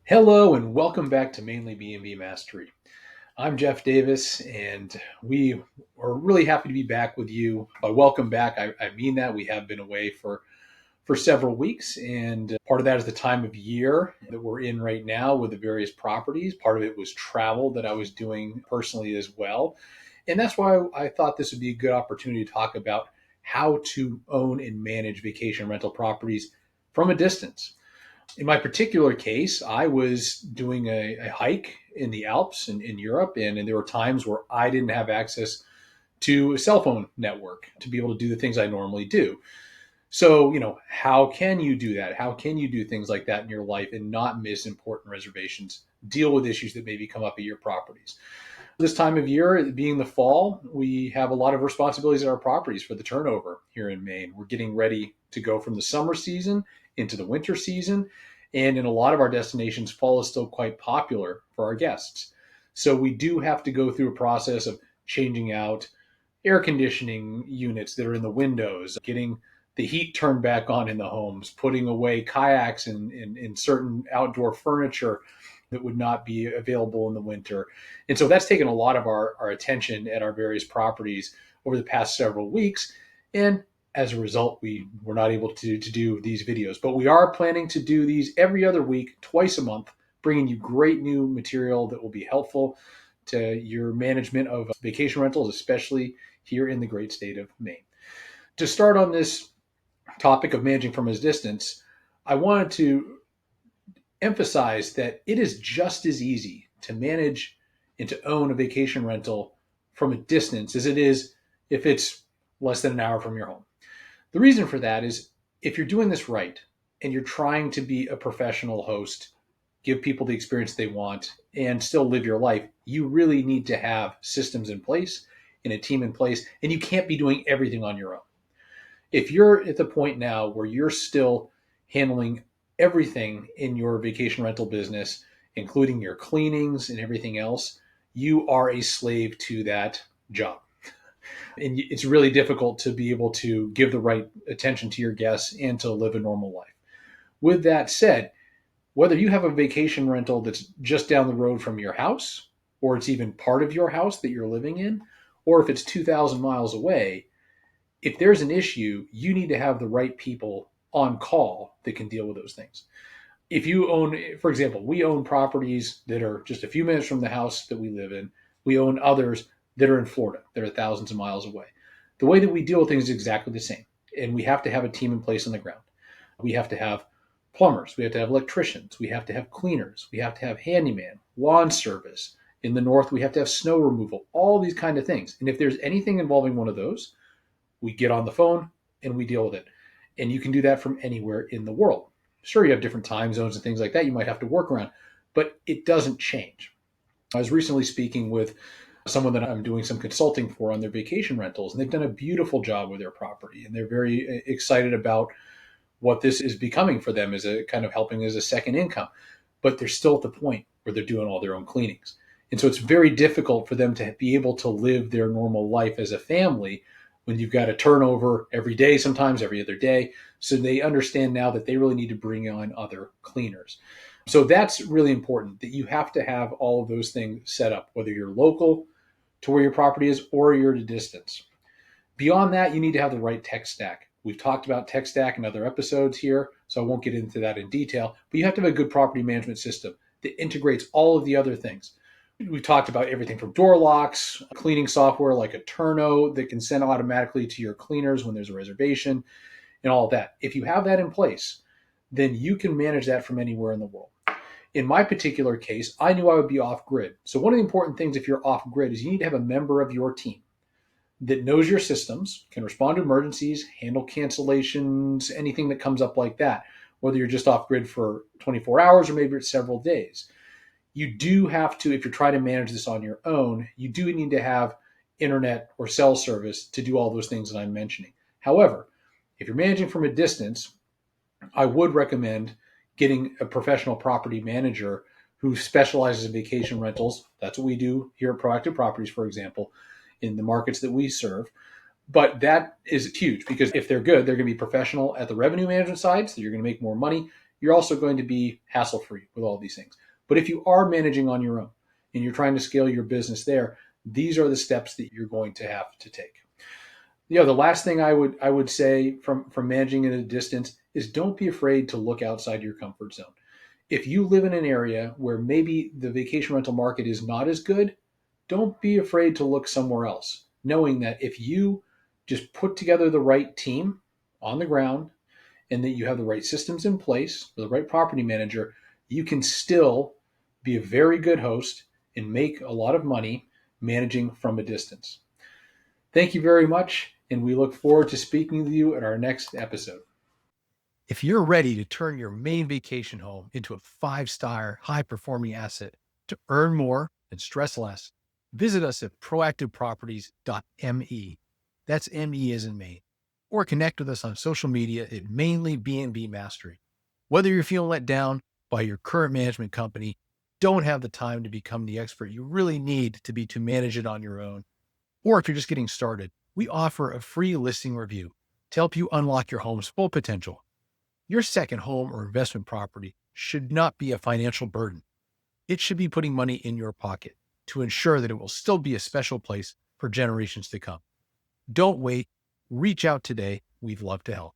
Hello and welcome back to Mainely BnB Mastery. I'm Jeff Davis, and we are really happy to be back with you. By welcome back, I mean that we have been away for several weeks, and part of that is the time of year that we're in right now with the various properties. Part of it was travel that I was doing personally as well, and that's why I thought this would be a good opportunity to talk about how to own and manage vacation rental properties from a distance. In my particular case, I was doing a hike in the Alps in Europe, and there were times where I didn't have access to a cell phone network to be able to do the things I normally do. So, how can you do that? How can you do things like that in your life and not miss important reservations? Deal with issues that maybe come up at your properties. This time of year, being the fall, we have a lot of responsibilities at our properties for the turnover here in Maine. We're getting ready to go from the summer season into the winter season. And in a lot of our destinations, fall is still quite popular for our guests. So we do have to go through a process of changing out air conditioning units that are in the windows, getting the heat turned back on in the homes, putting away kayaks and certain outdoor furniture that would not be available in the winter. And so that's taken a lot of our attention at our various properties over the past several weeks. And as a result, we were not able to do these videos. But we are planning to do these every other week, twice a month, bringing you great new material that will be helpful to your management of vacation rentals, especially here in the great state of Maine. To start on this topic of managing from a distance, I wanted to emphasize that it is just as easy to manage and to own a vacation rental from a distance as it is if it's less than an hour from your home. The reason for that is if you're doing this right and you're trying to be a professional host, give people the experience they want, and still live your life, you really need to have systems in place and a team in place, and you can't be doing everything on your own. If you're at the point now where you're still handling everything in your vacation rental business, including your cleanings and everything else, you are a slave to that job. And it's really difficult to be able to give the right attention to your guests and to live a normal life. With that said, whether you have a vacation rental that's just down the road from your house, or it's even part of your house that you're living in, or if it's 2,000 miles away, if there's an issue, you need to have the right people on call that can deal with those things. If you own, for example, we own properties that are just a few minutes from the house that we live in. We own others that are in Florida, that are thousands of miles away. The way that we deal with things is exactly the same. And we have to have a team in place on the ground. We have to have plumbers. We have to have electricians. We have to have cleaners. We have to have handyman, lawn service. In the north, we have to have snow removal, all these kind of things. And if there's anything involving one of those, we get on the phone and we deal with it. And you can do that from anywhere in the world. Sure, you have different time zones and things like that you might have to work around, but it doesn't change. I was recently speaking with someone that I'm doing some consulting for on their vacation rentals, and they've done a beautiful job with their property, and they're very excited about what this is becoming for them as a kind of helping as a second income. But they're still at the point where they're doing all their own cleanings. And so it's very difficult for them to be able to live their normal life as a family when you've got a turnover every day, sometimes every other day. So they understand now that they really need to bring on other cleaners. So that's really important, that you have to have all of those things set up, whether you're local to where your property is or you're at a distance. Beyond that, you need to have the right tech stack. We've talked about tech stack in other episodes here, so I won't get into that in detail, but you have to have a good property management system that integrates all of the other things. We talked about everything from door locks, cleaning software like a Turno that can send automatically to your cleaners when there's a reservation, and all of that. If you have that in place, then you can manage that from anywhere in the world. In my particular case, I knew I would be off grid. So one of the important things if you're off grid is you need to have a member of your team that knows your systems, can respond to emergencies, handle cancellations, anything that comes up like that, whether you're just off grid for 24 hours or maybe it's several days. You do have to, if you're trying to manage this on your own, you do need to have internet or cell service to do all those things that I'm mentioning. However, if you're managing from a distance, I would recommend getting a professional property manager who specializes in vacation rentals. That's what we do here at Proactive Properties, for example, in the markets that we serve. But that is huge because if they're good, they're going to be professional at the revenue management side, so you're going to make more money. you're also going to be hassle free with all these things. But if you are managing on your own and you're trying to scale your business there, these are the steps that you're going to have to take. The last thing I would say from managing at a distance is don't be afraid to look outside your comfort zone. If you live in an area where maybe the vacation rental market is not as good, don't be afraid to look somewhere else, knowing that if you just put together the right team on the ground and that you have the right systems in place for the right property manager, you can still be a very good host and make a lot of money managing from a distance. Thank you very much, and we look forward to speaking with you at our next episode. If you're ready to turn your main vacation home into a 5-star, high-performing asset to earn more and stress less, visit us at proactiveproperties.me. That's ME as in Maine. Or connect with us on social media at Mainely BnB Mastery. Whether you're feeling let down by your current management company, don't have the time to become the expert you really need to manage it on your own, or if you're just getting started, we offer a free listing review to help you unlock your home's full potential. Your second home or investment property should not be a financial burden. It should be putting money in your pocket to ensure that it will still be a special place for generations to come. Don't wait. Reach out today. We'd love to help.